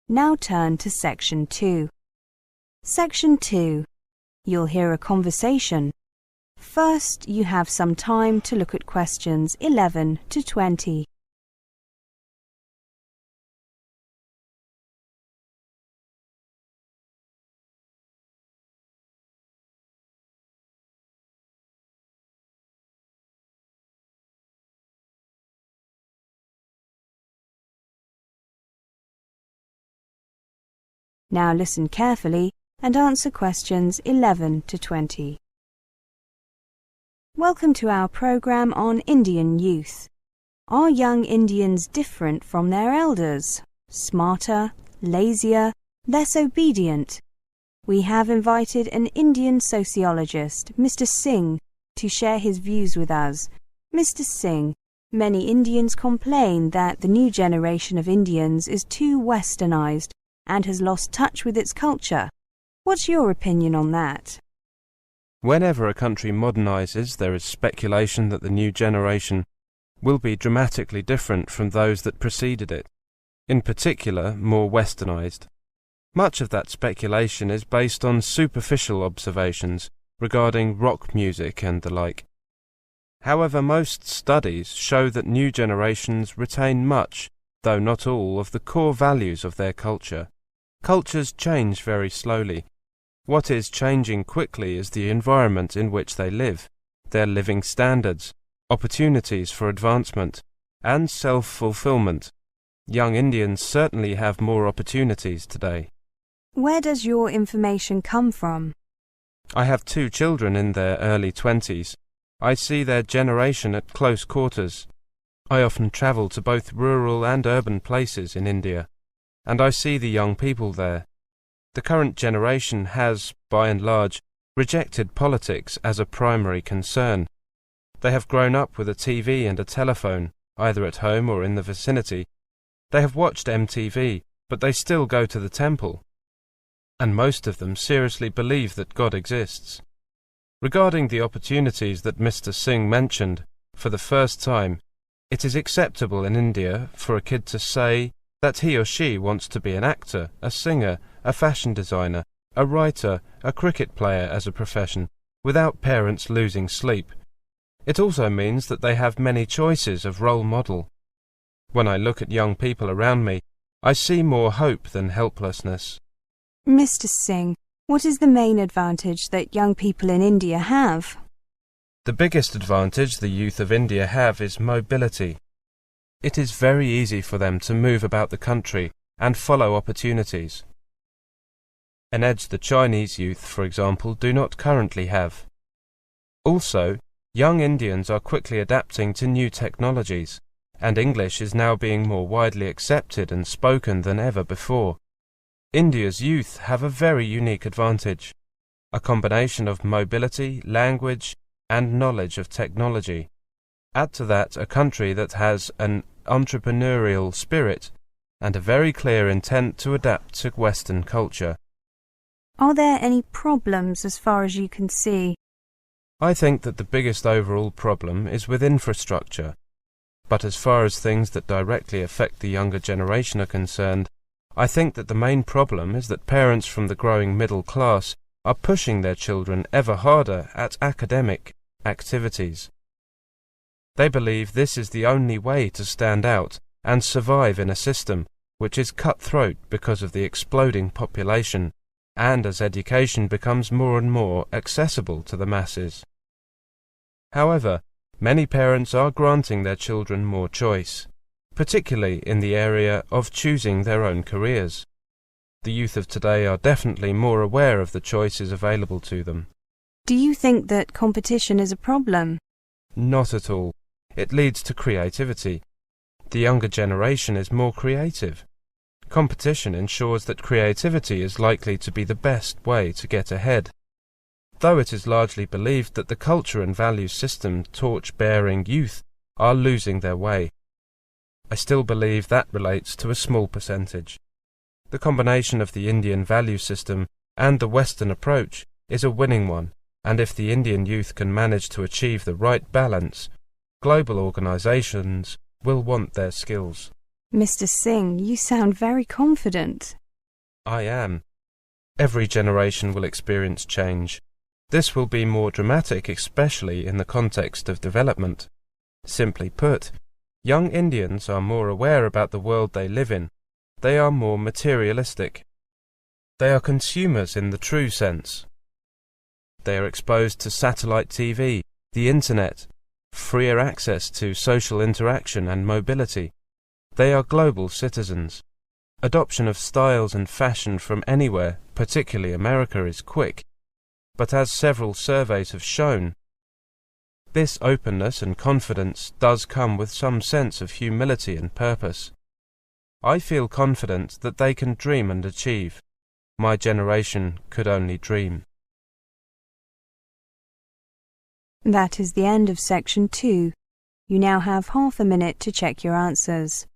Now turn to Section 2. Section 2. You'll hear a conversation. First, you have some time to look at questions 11 to 20. Now listen carefully and answer questions 11 to 20. Welcome to our program on Indian youth. Are young Indians different from their elders? Smarter, lazier, less obedient? We have invited an Indian sociologist, Mr. Singh, to share his views with us. Mr. Singh, many Indians complain that the new generation of Indians is too westernized and has lost touch with its culture. What's your opinion on that? Whenever a country modernizes, there is speculation that the new generation will be dramatically different from those that preceded it, in particular more westernized. Much of that speculation is based on superficial observations regarding rock music and the like. However, most studies show that new generations retain much, though not all, of the core values of their culture. Cultures change very slowly. What is changing quickly is the environment in which they live, their living standards, opportunities for advancement, and self-fulfillment. Young Indians certainly have more opportunities today. Where does your information come from? I have 2 children in their early 20s. I see their generation at close quarters. I often travel to both rural and urban places in India, and I see the young people there. The current generation has, by and large, rejected politics as a primary concern. They have grown up with a TV and a telephone, either at home or in the vicinity. They have watched MTV, but they still go to the temple. And most of them seriously believe that God exists. Regarding the opportunities that Mr. Singh mentioned, for the first time, it is acceptable in India for a kid to say that he or she wants to be an actor, a singer, a fashion designer, a writer, a cricket player as a profession, without parents losing sleep. It also means that they have many choices of role model. When I look at young people around me, I see more hope than helplessness. Mr. Singh, what is the main advantage that young people in India have? The biggest advantage the youth of India have is mobility. It is very easy for them to move about the country and follow opportunities. An edge the Chinese youth, for example, do not currently have. Also, young Indians are quickly adapting to new technologies, and English is now being more widely accepted and spoken than ever before. India's youth have a very unique advantage, a combination of mobility, language, and knowledge of technology. Add to that a country that has an entrepreneurial spirit and a very clear intent to adapt to Western culture. Are there any problems as far as you can see? I think that the biggest overall problem is with infrastructure. But as far as things that directly affect the younger generation are concerned, I think that the main problem is that parents from the growing middle class are pushing their children ever harder at academic activities. They believe this is the only way to stand out and survive in a system which is cutthroat because of the exploding population and as education becomes more and more accessible to the masses. However, many parents are granting their children more choice, particularly in the area of choosing their own careers. The youth of today are definitely more aware of the choices available to them. Do you think that competition is a problem? Not at all. It leads to creativity. The younger generation is more creative. Competition ensures that creativity is likely to be the best way to get ahead. Though it is largely believed that the culture and value system torch-bearing youth are losing their way, I still believe that relates to a small percentage. The combination of the Indian value system and the Western approach is a winning one, and if the Indian youth can manage to achieve the right balance, global organizations will want their skills. Mr. Singh, you sound very confident. I am. Every generation will experience change. This will be more dramatic, especially in the context of development. Simply put, young Indians are more aware about the world they live in. They are more materialistic. They are consumers in the true sense. They are exposed to satellite TV, the internet, freer access to social interaction and mobility. They are global citizens. Adoption of styles and fashion from anywhere, particularly America, is quick. But as several surveys have shown, this openness and confidence does come with some sense of humility and purpose. I feel confident that they can dream and achieve. My generation could only dream. That is the end of section 2. You now have half a minute to check your answers.